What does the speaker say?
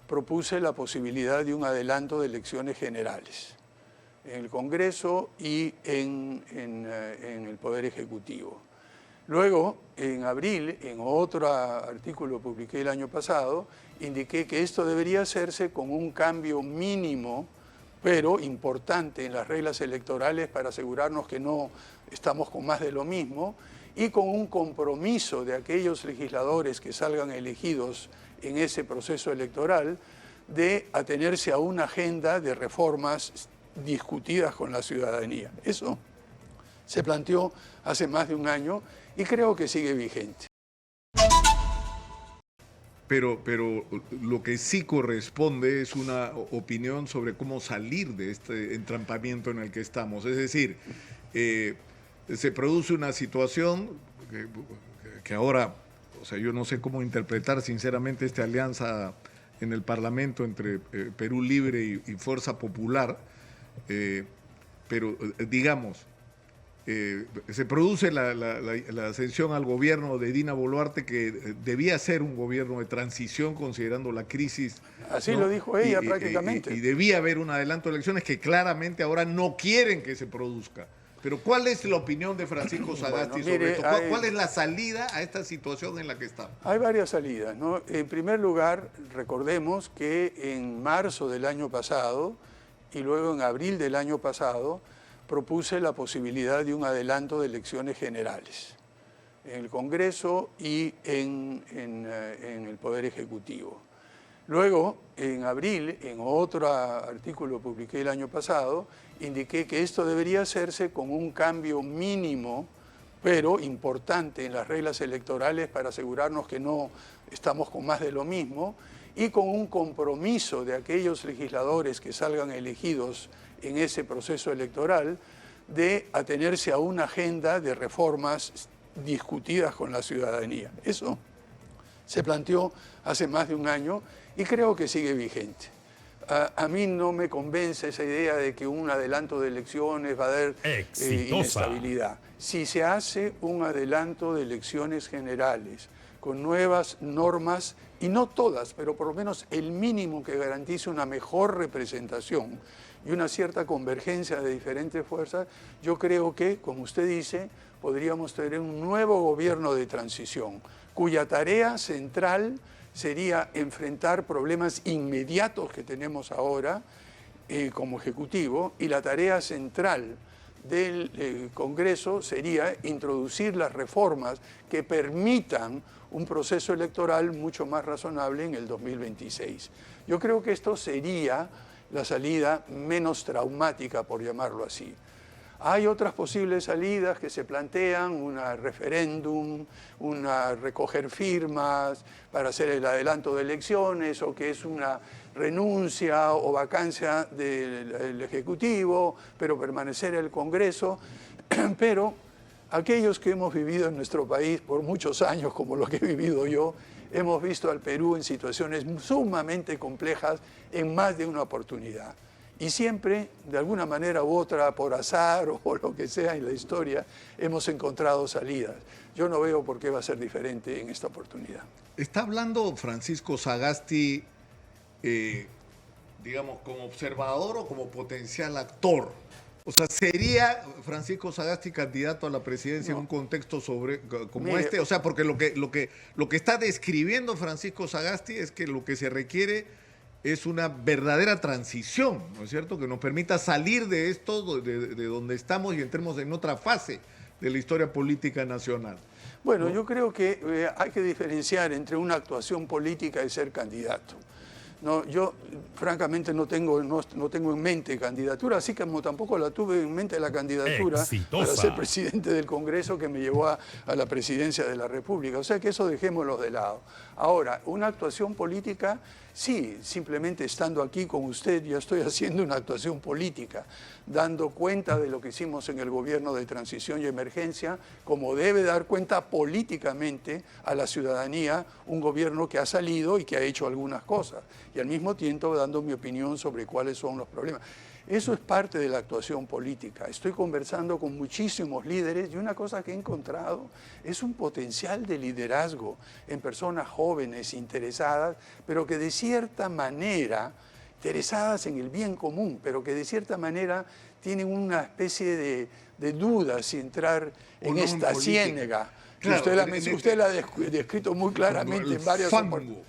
propuse la posibilidad de un adelanto de elecciones generales en el Congreso y en el Poder Ejecutivo. Luego, en abril, en otro artículo que publiqué el año pasado, indiqué que esto debería hacerse con un cambio mínimo, pero importante en las reglas electorales para asegurarnos que no estamos con más de lo mismo, y con un compromiso de aquellos legisladores que salgan elegidos en ese proceso electoral de atenerse a una agenda de reformas discutidas con la ciudadanía. Eso se planteó hace más de un año y creo que sigue vigente. Pero lo que sí corresponde es una opinión sobre cómo salir de este entrampamiento en el que estamos. Es decir, se produce una situación que ahora, o sea, yo no sé cómo interpretar sinceramente esta alianza en el Parlamento entre Perú Libre y Fuerza Popular, pero digamos, se produce la ascensión al gobierno de Dina Boluarte, que debía ser un gobierno de transición considerando la crisis. Así, ¿no? Lo dijo ella prácticamente. Y debía haber un adelanto de elecciones que claramente ahora no quieren que se produzca. Pero ¿cuál es la opinión de Francisco Sagasti sobre esto? ¿Cuál es la salida a esta situación en la que estamos? Hay varias salidas, ¿no? En primer lugar, recordemos que en marzo del año pasado y luego en abril del año pasado propuse la posibilidad de un adelanto de elecciones generales en el Congreso y en el Poder Ejecutivo. Luego, en abril, en otro artículo que publiqué el año pasado, indiqué que esto debería hacerse con un cambio mínimo, pero importante en las reglas electorales para asegurarnos que no estamos con más de lo mismo, y con un compromiso de aquellos legisladores que salgan elegidos en ese proceso electoral de atenerse a una agenda de reformas discutidas con la ciudadanía. Eso se planteó hace más de un año y creo que sigue vigente. A mí no me convence esa idea de que un adelanto de elecciones va a dar inestabilidad. Si se hace un adelanto de elecciones generales con nuevas normas, y no todas, pero por lo menos el mínimo que garantice una mejor representación y una cierta convergencia de diferentes fuerzas, yo creo que, como usted dice, podríamos tener un nuevo gobierno de transición, cuya tarea central sería enfrentar problemas inmediatos que tenemos ahora como Ejecutivo, y la tarea central del Congreso sería introducir las reformas que permitan un proceso electoral mucho más razonable en el 2026. Yo creo que esto sería la salida menos traumática, por llamarlo así. Hay otras posibles salidas que se plantean, un referéndum, recoger firmas para hacer el adelanto de elecciones, o que es una renuncia o vacancia del Ejecutivo, pero permanecer en el Congreso. Pero aquellos que hemos vivido en nuestro país por muchos años, como lo que he vivido yo, hemos visto al Perú en situaciones sumamente complejas en más de una oportunidad. Y siempre, de alguna manera u otra, por azar o por lo que sea en la historia, hemos encontrado salidas. Yo no veo por qué va a ser diferente en esta oportunidad. ¿Está hablando Francisco Sagasti, digamos, como observador o como potencial actor? O sea, ¿sería Francisco Sagasti candidato a la presidencia en un contexto como este? O sea, porque lo que está describiendo Francisco Sagasti es que lo que se requiere es una verdadera transición, ¿no es cierto?, que nos permita salir de esto, de donde estamos, y entremos en otra fase de la historia política nacional. Bueno, ¿no? Yo creo que hay que diferenciar entre una actuación política y ser candidato. No, yo francamente no tengo en mente candidatura, así como tampoco la tuve en mente la candidatura para ser presidente del Congreso, que me llevó a la presidencia de la República. O sea que eso dejémoslo de lado. Ahora, una actuación política, sí, simplemente estando aquí con usted, yo estoy haciendo una actuación política, dando cuenta de lo que hicimos en el gobierno de transición y emergencia, como debe dar cuenta políticamente a la ciudadanía un gobierno que ha salido y que ha hecho algunas cosas. y al mismo tiempo dando mi opinión sobre cuáles son los problemas. Eso es parte de la actuación política. Estoy conversando con muchísimos líderes y una cosa que he encontrado es un potencial de liderazgo en personas jóvenes, interesadas, pero que de cierta manera, interesadas en el bien común, pero que de cierta manera tienen una especie de duda si entrar en esta ciénaga. Claro, Usted la ha descrito muy claramente en varias oportunidades.